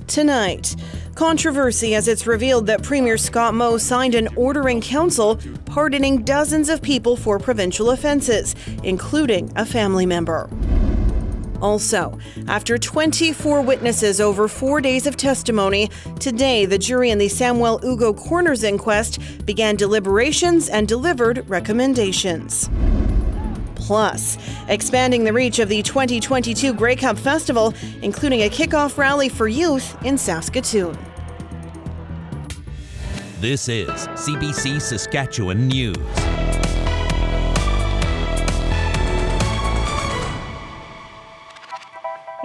Tonight, controversy as it's revealed that Premier Scott Moe signed an order in council pardoning dozens of people for provincial offences, including a family member. Also, after 24 witnesses over 4 days of testimony, today the jury in the Samuel Ugo Coroner's inquest began deliberations and delivered recommendations. Plus, expanding the reach of the 2022 Grey Cup Festival, including a kickoff rally for youth in Saskatoon. This is CBC Saskatchewan News.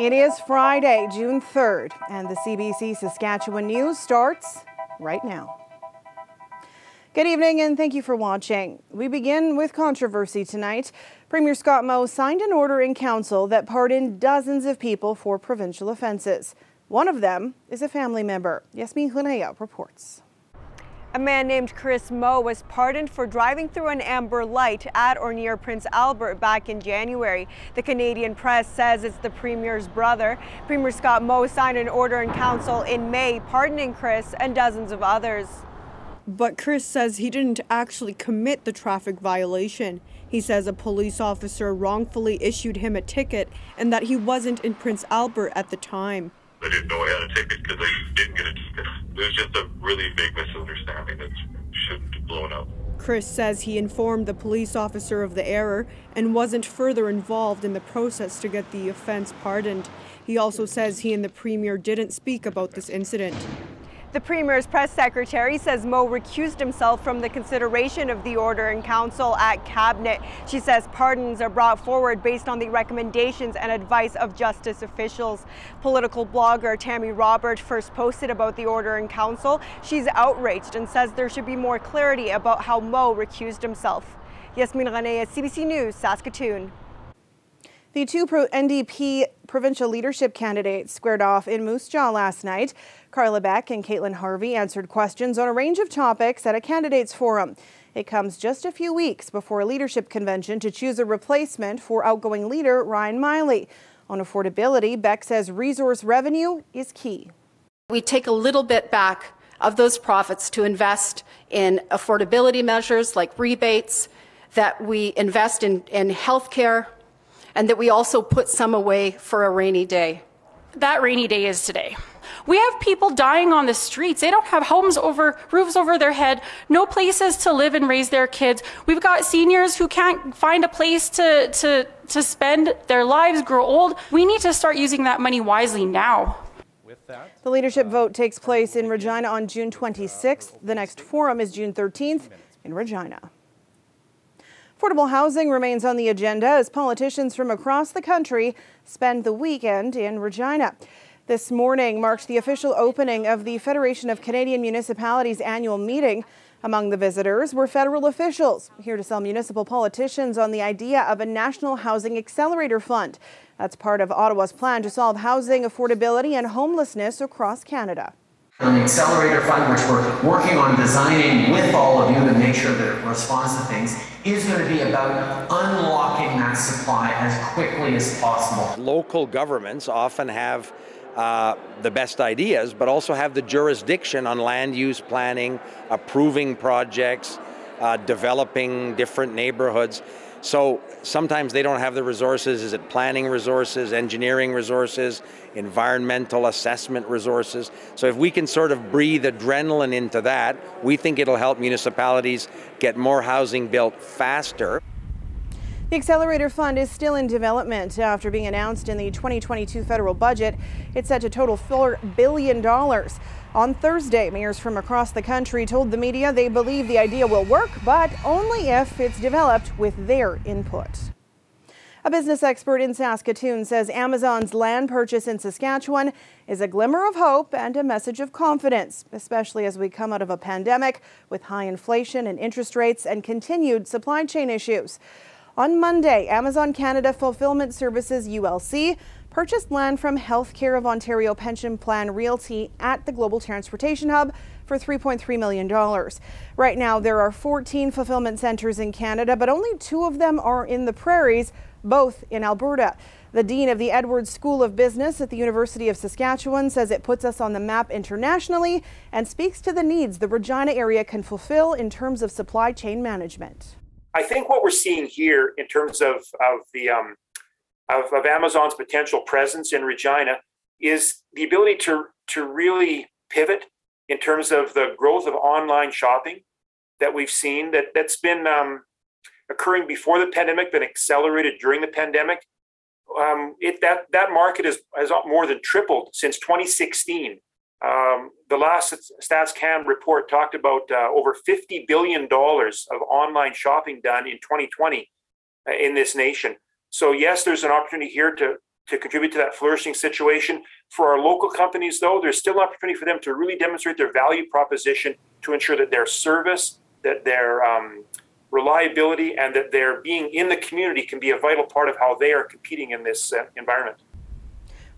It is Friday, June 3rd, and the CBC Saskatchewan News starts right now. Good evening and thank you for watching. We begin with controversy tonight. Premier Scott Moe signed an order in council that pardoned dozens of people for provincial offences. One of them is a family member. Yasmin Hunaya reports. A man named Chris Moe was pardoned for driving through an amber light at or near Prince Albert back in January. The Canadian press says it's the Premier's brother. Premier Scott Moe signed an order in council in May pardoning Chris and dozens of others. But Chris says he didn't actually commit the traffic violation. He says a police officer wrongfully issued him a ticket and that he wasn't in Prince Albert at the time. I didn't know I had a ticket because I didn't get a ticket. It was just a really big misunderstanding that shouldn't have blown up. Chris says he informed the police officer of the error and wasn't further involved in the process to get the offence pardoned. He also says he and the Premier didn't speak about this incident. The Premier's press secretary says Moe recused himself from the consideration of the order in council at Cabinet. She says pardons are brought forward based on the recommendations and advice of justice officials. Political blogger Tammy Robert first posted about the order in council. She's outraged and says there should be more clarity about how Moe recused himself. Yasmin Ranea, CBC News, Saskatoon. The two NDP provincial leadership candidates squared off in Moose Jaw last night. Carla Beck and Caitlin Harvey answered questions on a range of topics at a candidates forum. It comes just a few weeks before a leadership convention to choose a replacement for outgoing leader Ryan Miley. On affordability, Beck says resource revenue is key. We take a little bit back of those profits to invest in affordability measures like rebates, that we invest in health care, and that we also put some away for a rainy day. That rainy day is today. We have people dying on the streets. They don't have roofs over their head, no places to live and raise their kids. We've got seniors who can't find a place to spend their lives, grow old. We need to start using that money wisely now. The leadership vote takes place in Regina on June 26th. The next forum is June 13th in Regina. Affordable housing remains on the agenda as politicians from across the country spend the weekend in Regina. This morning marked the official opening of the Federation of Canadian Municipalities annual meeting. Among the visitors were federal officials here to sell municipal politicians on the idea of a national housing accelerator fund. That's part of Ottawa's plan to solve housing affordability and homelessness across Canada. On the Accelerator Fund, which we're working on designing with all of you to make sure that it responds to things, is going to be about unlocking that supply as quickly as possible. Local governments often have the best ideas, but also have the jurisdiction on land use planning, approving projects, developing different neighborhoods. So sometimes they don't have the resources. Is it planning resources, engineering resources, environmental assessment resources? So if we can sort of breathe adrenaline into that, we think it'll help municipalities get more housing built faster. The Accelerator Fund is still in development after being announced in the 2022 federal budget. It's set to total $4 billion. On Thursday, mayors from across the country told the media they believe the idea will work, but only if it's developed with their input. A business expert in Saskatoon says Amazon's land purchase in Saskatchewan is a glimmer of hope and a message of confidence, especially as we come out of a pandemic with high inflation and interest rates and continued supply chain issues. On Monday, Amazon Canada Fulfillment Services ULC purchased land from Healthcare of Ontario Pension Plan Realty at the Global Transportation Hub for $3.3 million. Right now, there are 14 fulfillment centers in Canada, but only 2 of them are in the prairies, both in Alberta. The dean of the Edwards School of Business at the University of Saskatchewan says it puts us on the map internationally and speaks to the needs the Regina area can fulfill in terms of supply chain management. I think what we're seeing here in terms of Amazon's potential presence in Regina is the ability to really pivot in terms of the growth of online shopping that we've seen that's been occurring before the pandemic, been accelerated during the pandemic. That market has more than tripled since 2016. The last StatsCan report talked about over $50 billion of online shopping done in 2020 in this nation. So yes, there's an opportunity here to contribute to that flourishing situation. For our local companies, though, there's still opportunity for them to really demonstrate their value proposition to ensure that their service, that their reliability, and that their being in the community can be a vital part of how they are competing in this environment.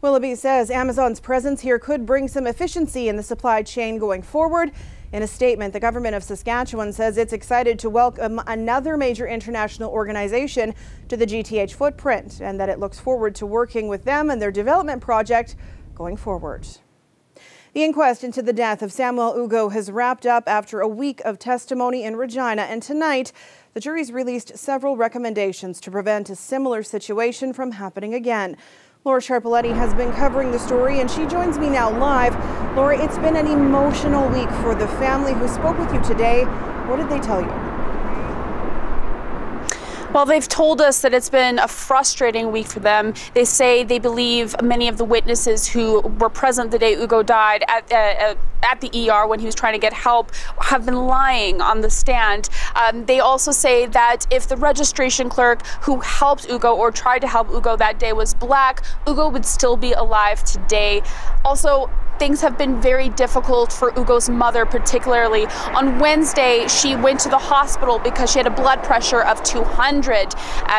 Willoughby says Amazon's presence here could bring some efficiency in the supply chain going forward. In a statement, the government of Saskatchewan says it's excited to welcome another major international organization to the GTH footprint and that it looks forward to working with them and their development project going forward. The inquest into the death of Samuel Ugo has wrapped up after a week of testimony in Regina, and tonight the jury's released several recommendations to prevent a similar situation from happening again. Laura Sharpaletti has been covering the story and she joins me now live. Laura, it's been an emotional week for the family who spoke with you today. What did they tell you? Well, they've told us that it's been a frustrating week for them. They say they believe many of the witnesses who were present the day Ugo died at the ER when he was trying to get help have been lying on the stand. They also say that if the registration clerk who helped Ugo or tried to help Ugo that day was black, Ugo would still be alive today. Also, things have been very difficult for Ugo's mother, particularly. On Wednesday, she went to the hospital because she had a blood pressure of 200.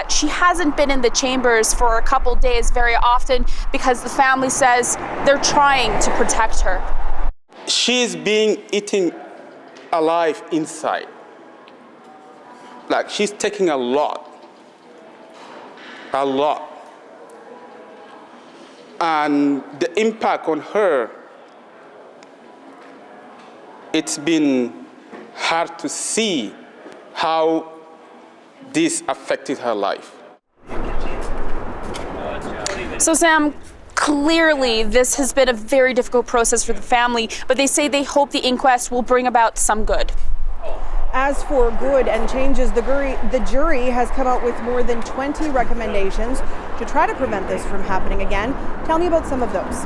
She hasn't been in the chambers for a couple days very often because the family says they're trying to protect her. She's being eaten alive inside. Like, she's taking a lot. And the impact on her, it's been hard to see how this affected her life. So Sam, clearly this has been a very difficult process for the family, but they say they hope the inquest will bring about some good. As for good and changes, the jury has come out with more than 20 recommendations to try to prevent this from happening again. Tell me about some of those.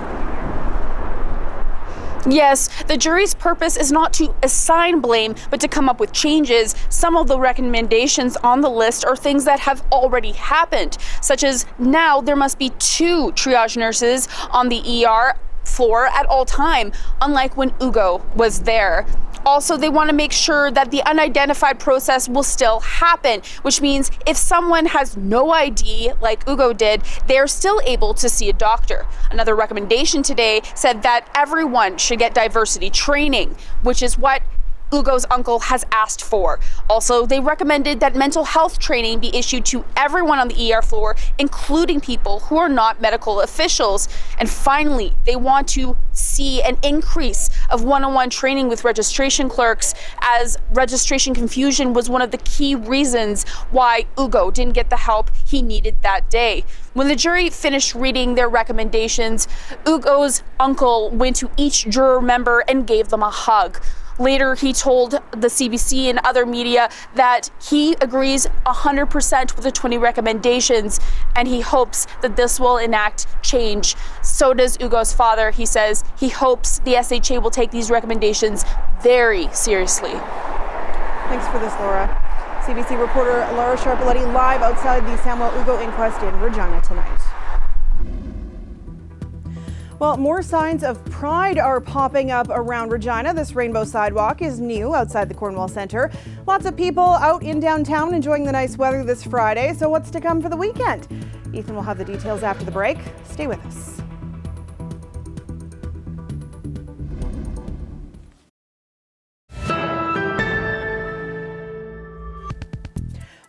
Yes, the jury's purpose is not to assign blame, but to come up with changes. Some of the recommendations on the list are things that have already happened, such as now there must be 2 triage nurses on the ER floor at all time, unlike when Ugo was there. Also, they want to make sure that the unidentified process will still happen, which means if someone has no ID, like Ugo did, they're still able to see a doctor. Another recommendation today said that everyone should get diversity training, which is what Ugo's uncle has asked for. Also, they recommended that mental health training be issued to everyone on the ER floor, including people who are not medical officials. And finally, they want to see an increase of one-on-one training with registration clerks, as registration confusion was one of the key reasons why Ugo didn't get the help he needed that day. When the jury finished reading their recommendations, Ugo's uncle went to each juror member and gave them a hug. Later, he told the CBC and other media that he agrees 100% with the 20 recommendations, and he hopes that this will enact change. So does Ugo's father. He says he hopes the SHA will take these recommendations very seriously. Thanks for this, Laura. CBC reporter Laura Sharpaletti live outside the Samuel Ugo inquest in Regina tonight. Well, more signs of pride are popping up around Regina. This rainbow sidewalk is new outside the Cornwall Centre. Lots of people out in downtown enjoying the nice weather this Friday. So what's to come for the weekend? Ethan will have the details after the break. Stay with us.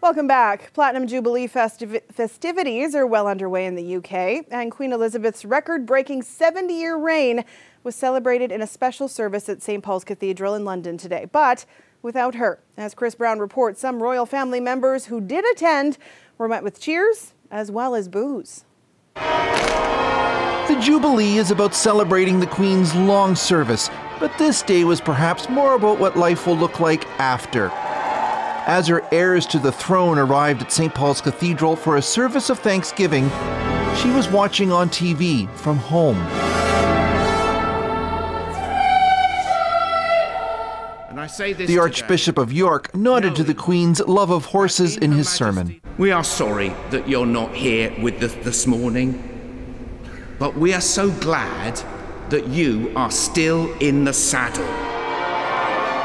Welcome back. Platinum Jubilee festivities are well underway in the UK, and Queen Elizabeth's record-breaking 70-year reign was celebrated in a special service at St. Paul's Cathedral in London today, but without her. As Chris Brown reports, some royal family members who did attend were met with cheers as well as boos. The Jubilee is about celebrating the Queen's long service, but this day was perhaps more about what life will look like after. As her heirs to the throne arrived at St. Paul's Cathedral for a service of thanksgiving, she was watching on TV from home. The Archbishop of York nodded to the Queen's love of horses in his sermon. We are sorry that you're not here with us this morning, but we are so glad that you are still in the saddle.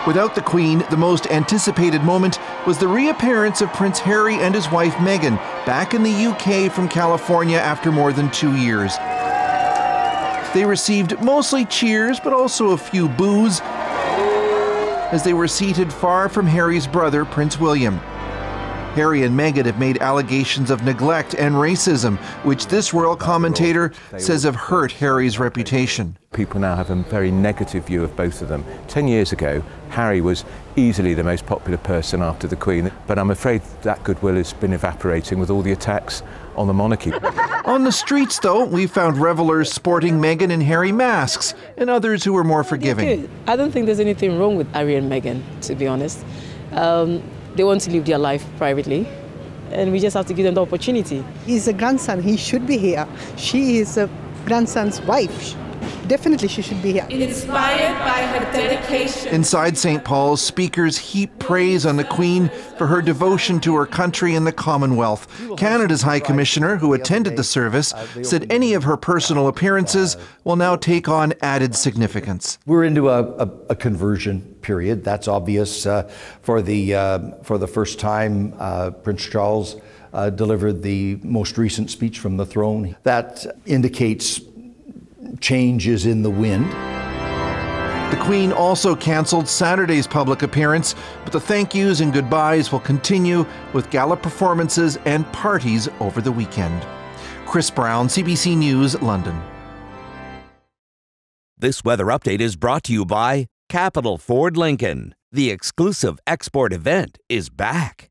Without the Queen, the most anticipated moment was the reappearance of Prince Harry and his wife Meghan back in the UK from California after more than 2 years. They received mostly cheers, but also a few boos, as they were seated far from Harry's brother, Prince William. Harry and Meghan have made allegations of neglect and racism, which this royal commentator says have hurt Harry's reputation. People now have a very negative view of both of them. 10 years ago, Harry was easily the most popular person after the Queen, but I'm afraid that goodwill has been evaporating with all the attacks on the monarchy. On the streets, though, we found revelers sporting Meghan and Harry masks, and others who were more forgiving. I don't think there's anything wrong with Harry and Meghan, to be honest. They want to live their life privately, and we just have to give them the opportunity. He's a grandson. He should be here. She is a grandson's wife. Definitely she should be here. Inspired by her dedication. Inside St. Paul's, speakers heap praise on the Queen for her devotion to her country and the Commonwealth. Canada's High Commissioner, who attended the service, said any of her personal appearances will now take on added significance. We're into a conversion period. That's obvious. For the first time, Prince Charles delivered the most recent speech from the throne. That indicates changes in the wind. The Queen also cancelled Saturday's public appearance, but the thank yous and goodbyes will continue with gala performances and parties over the weekend. Chris Brown, CBC News, London. This weather update is brought to you by Capital Ford Lincoln. The exclusive export event is back.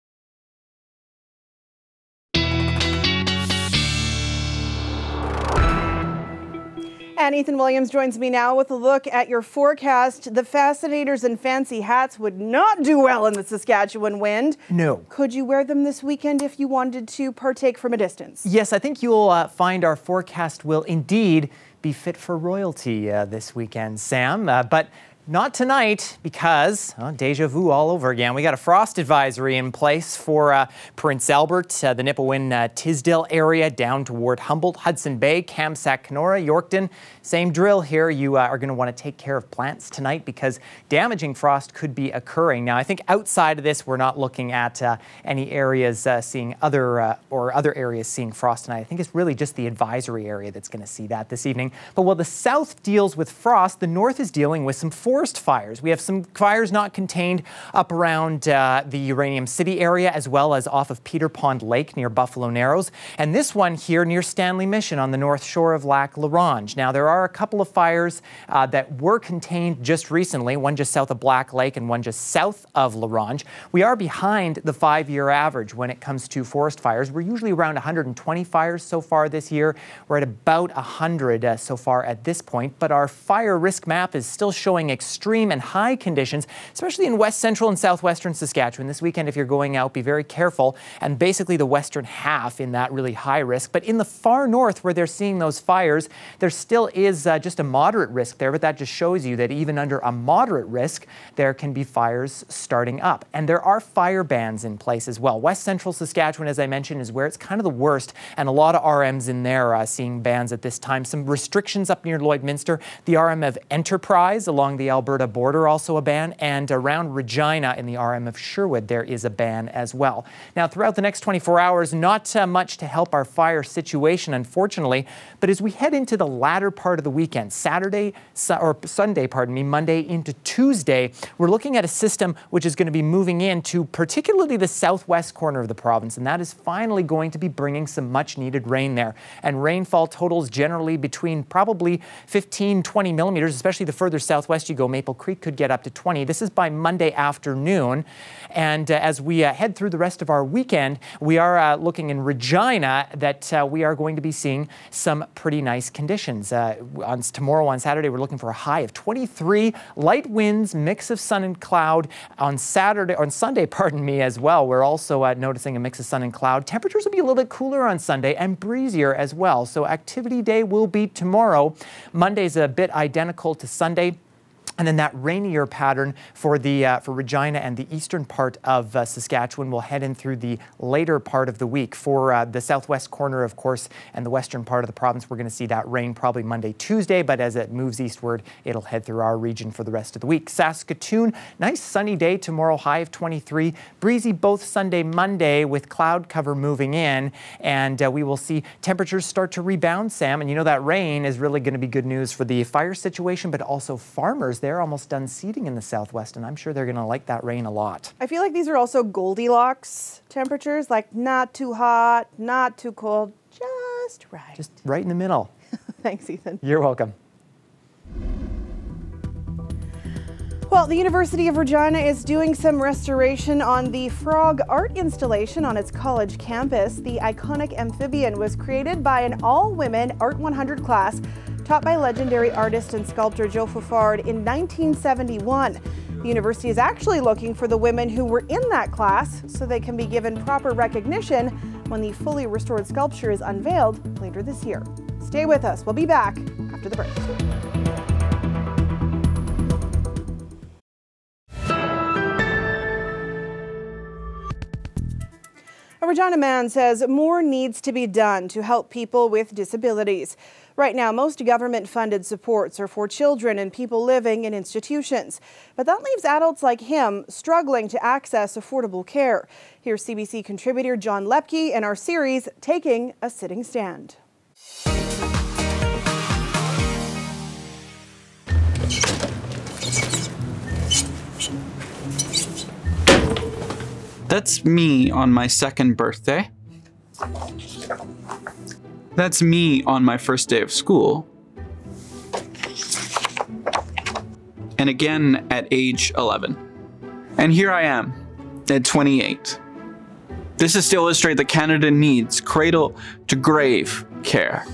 And Ethan Williams joins me now with a look at your forecast. The fascinators and fancy hats would not do well in the Saskatchewan wind. No. Could you wear them this weekend if you wanted to partake from a distance? Yes, I think you'll find our forecast will indeed be fit for royalty this weekend, Sam. But not tonight, because deja vu all over again. We got a frost advisory in place for Prince Albert, the Nipawin, Tisdale area, down toward Humboldt, Hudson Bay, Kamsack, Kenora, Yorkton. Same drill here. You are going to want to take care of plants tonight because damaging frost could be occurring. Now, I think outside of this, we're not looking at any areas seeing other areas seeing frost tonight. I think it's really just the advisory area that's going to see that this evening. But while the south deals with frost, the north is dealing with some forest fires. We have some fires not contained up around the Uranium City area, as well as off of Peter Pond Lake near Buffalo Narrows, and this one here near Stanley Mission on the north shore of Lac La Ronge. Now, there are a couple of fires that were contained just recently, one just south of Black Lake and one just south of La Ronge. We are behind the 5-year average when it comes to forest fires. We're usually around 120 fires so far this year. We're at about 100 so far at this point, but our fire risk map is still showing extreme and high conditions, especially in west central and southwestern Saskatchewan. This weekend, if you're going out, be very careful, and basically the western half in that really high risk. But in the far north where they're seeing those fires, there still is just a moderate risk there, but that just shows you that even under a moderate risk, there can be fires starting up. And there are fire bans in place as well. West central Saskatchewan, as I mentioned, is where it's kind of the worst, and a lot of RMs in there seeing bans at this time. Some restrictions up near Lloydminster. The RM of Enterprise along the Alberta border also a ban, and around Regina in the RM of Sherwood there is a ban as well. Now throughout the next 24 hours, not much to help our fire situation, unfortunately, but as we head into the latter part of the weekend, Sunday, Monday into Tuesday, we're looking at a system which is going to be moving into particularly the southwest corner of the province, and that is finally going to be bringing some much needed rain there. And rainfall totals generally between probably 15-20 millimeters, especially the further southwest you go. Maple Creek could get up to 20. This is by Monday afternoon. And as we head through the rest of our weekend, we are looking in Regina that we are going to be seeing some pretty nice conditions. Tomorrow on Saturday, we're looking for a high of 23, light winds, mix of sun and cloud. On Sunday, as well, we're also noticing a mix of sun and cloud. Temperatures will be a little bit cooler on Sunday and breezier as well. So activity day will be tomorrow. Monday's a bit identical to Sunday. And then that rainier pattern for Regina and the eastern part of Saskatchewan will head in through the later part of the week. For the southwest corner, of course, and the western part of the province, we're going to see that rain probably Monday, Tuesday, but as it moves eastward, it'll head through our region for the rest of the week. Saskatoon, nice sunny day tomorrow, high of 23. Breezy both Sunday, Monday, with cloud cover moving in, and we will see temperatures start to rebound, Sam. And you know that rain is really going to be good news for the fire situation, but also farmers. They're almost done seeding in the southwest, and I'm sure they're going to like that rain a lot. I feel like these are also Goldilocks temperatures, like not too hot, not too cold, just right. Just right in the middle. Thanks, Ethan. You're welcome. Well, the University of Regina is doing some restoration on the frog art installation on its college campus. The iconic amphibian was created by an all-women Art 100 class taught by legendary artist and sculptor Joe Fafard in 1971. The university is actually looking for the women who were in that class so they can be given proper recognition when the fully restored sculpture is unveiled later this year. Stay with us. We'll be back after the break. A Regina man says more needs to be done to help people with disabilities. Right now, most government-funded supports are for children and people living in institutions. But that leaves adults like him struggling to access affordable care. Here's CBC contributor John Lepke in our series, Taking a Sitting Stand. That's me on my second birthday. That's me on my first day of school. And again at age 11. And here I am at 28. This is to illustrate that Canada needs cradle to grave care.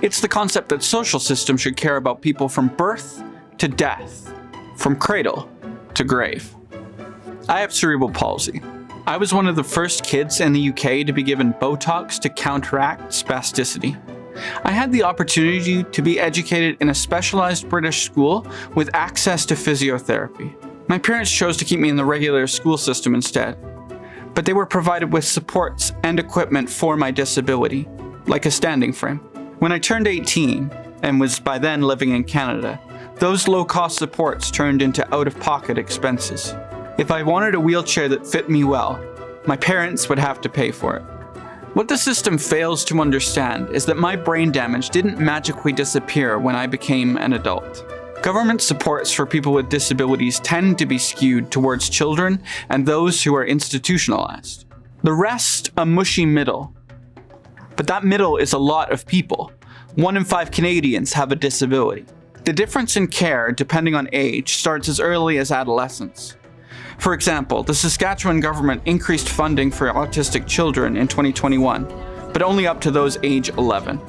It's the concept that social systems should care about people from birth to death, from cradle to grave. I have cerebral palsy. I was one of the first kids in the UK to be given Botox to counteract spasticity. I had the opportunity to be educated in a specialized British school with access to physiotherapy. My parents chose to keep me in the regular school system instead, but they were provided with supports and equipment for my disability, like a standing frame. When I turned 18 and was by then living in Canada, those low-cost supports turned into out-of-pocket expenses. If I wanted a wheelchair that fit me well, my parents would have to pay for it. What the system fails to understand is that my brain damage didn't magically disappear when I became an adult. Government supports for people with disabilities tend to be skewed towards children and those who are institutionalized. The rest, a mushy middle. But that middle is a lot of people. 1 in 5 Canadians have a disability. The difference in care, depending on age, starts as early as adolescence. For example, the Saskatchewan government increased funding for autistic children in 2021, but only up to those age 11.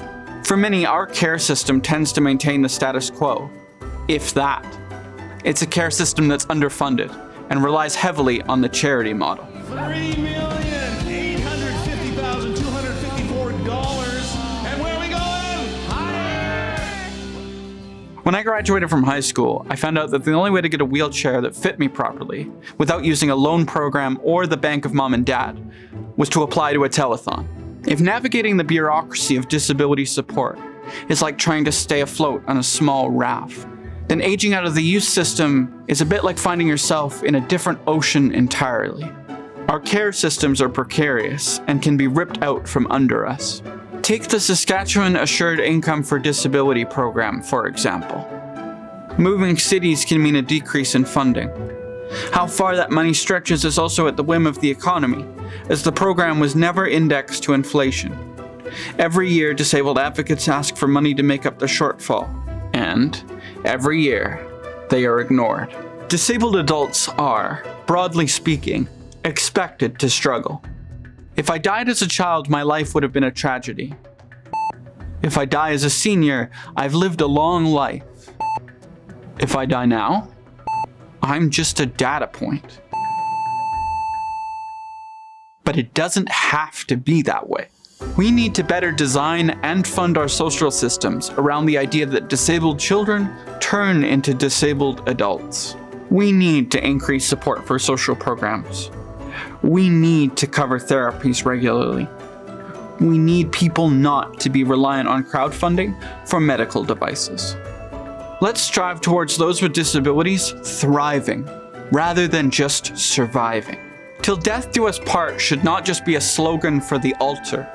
For many, our care system tends to maintain the status quo, if that. It's a care system that's underfunded and relies heavily on the charity model. $3,850,254, and where are we going? Higher! When I graduated from high school, I found out that the only way to get a wheelchair that fit me properly, without using a loan program or the bank of mom and dad, was to apply to a telethon. If navigating the bureaucracy of disability support is like trying to stay afloat on a small raft, then aging out of the youth system is a bit like finding yourself in a different ocean entirely. Our care systems are precarious and can be ripped out from under us. Take the Saskatchewan Assured Income for Disability program, for example. Moving cities can mean a decrease in funding. How far that money stretches is also at the whim of the economy, as the program was never indexed to inflation. Every year, disabled advocates ask for money to make up the shortfall, and every year, they are ignored. Disabled adults are, broadly speaking, expected to struggle. If I died as a child, my life would have been a tragedy. If I die as a senior, I've lived a long life. If I die now, I'm just a data point. But it doesn't have to be that way. We need to better design and fund our social systems around the idea that disabled children turn into disabled adults. We need to increase support for social programs. We need to cover therapies regularly. We need people not to be reliant on crowdfunding for medical devices. Let's strive towards those with disabilities thriving, rather than just surviving. Till death do us part should not just be a slogan for the altar,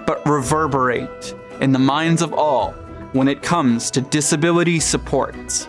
but reverberate in the minds of all when it comes to disability supports.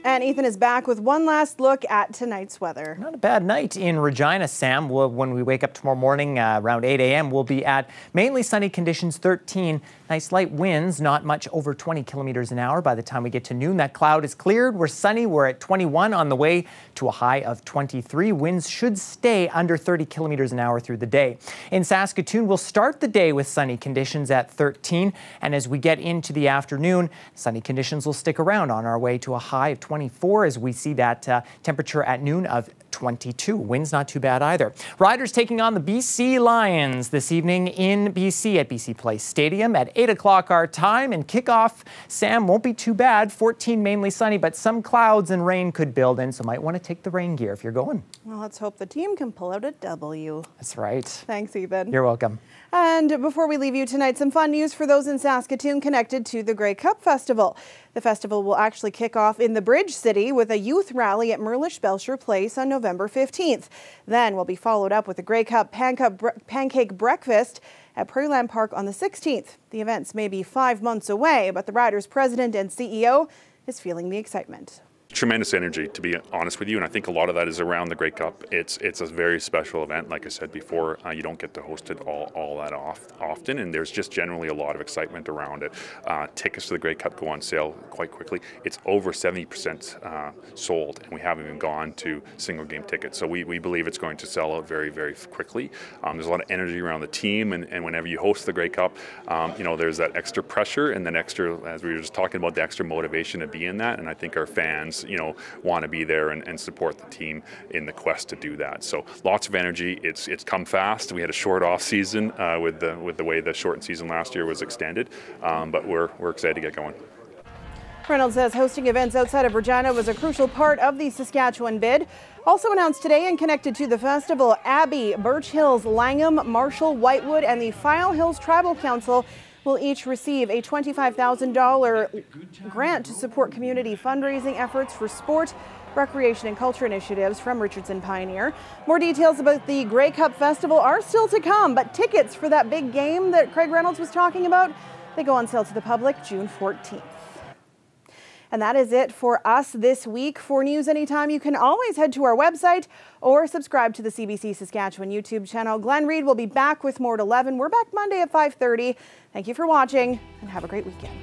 And Ethan is back with one last look at tonight's weather. Not a bad night in Regina, Sam. When we wake up tomorrow morning around 8 a.m., we'll be at mainly sunny conditions, 13. Nice light winds, not much over 20 kilometers an hour by the time we get to noon. That cloud is cleared. We're sunny. We're at 21 on the way to a high of 23. Winds should stay under 30 kilometers an hour through the day. In Saskatoon, we'll start the day with sunny conditions at 13. And as we get into the afternoon, sunny conditions will stick around on our way to a high of 24 as we see that temperature at noon of 22. Winds not too bad either. Riders taking on the BC Lions this evening in BC at BC Place Stadium at 8 o'clock our time. And kickoff, Sam, won't be too bad. 14 mainly sunny, but some clouds and rain could build in, so might want to take the rain gear if you're going. Well, let's hope the team can pull out a W. That's right. Thanks, Ethan. You're welcome. And before we leave you tonight, some fun news for those in Saskatoon connected to the Grey Cup Festival. The festival will actually kick off in the Bridge City with a youth rally at Merlish Belcher Place on November 15th. Then will be followed up with the Grey Cup Pancake Breakfast at Prairieland Park on the 16th. The events may be 5 months away, but the Riders' president and CEO is feeling the excitement. Tremendous energy, to be honest with you, and I think a lot of that is around the Grey Cup. It's a very special event. Like I said before, you don't get to host it all that often, and there's just generally a lot of excitement around it. Tickets to the Grey Cup go on sale quite quickly. It's over 70% sold, and we haven't even gone to single game tickets. So we believe it's going to sell out very, very quickly. There's a lot of energy around the team, and whenever you host the Grey Cup, there's that extra pressure and then extra, as we were just talking about, the extra motivation to be in that, and I think our fans want to be there and support the team in the quest to do that. So lots of energy. It's come fast. We had a short off season with the way the shortened season last year was extended, but we're excited to get going. Reynolds says hosting events outside of Regina was a crucial part of the Saskatchewan bid. Also announced today and connected to the festival, Abbey, Birch Hills, Langham, Marshall, Whitewood, and the File Hills Tribal Council will each receive a $25,000 grant to support community fundraising efforts for sport, recreation and culture initiatives from Richardson Pioneer. More details about the Grey Cup Festival are still to come, but tickets for that big game that Craig Reynolds was talking about, they go on sale to the public June 14th. And that is it for us this week. For news anytime, you can always head to our website or subscribe to the CBC Saskatchewan YouTube channel. Glenn Reed will be back with more at 11. We're back Monday at 5:30. Thank you for watching and have a great weekend.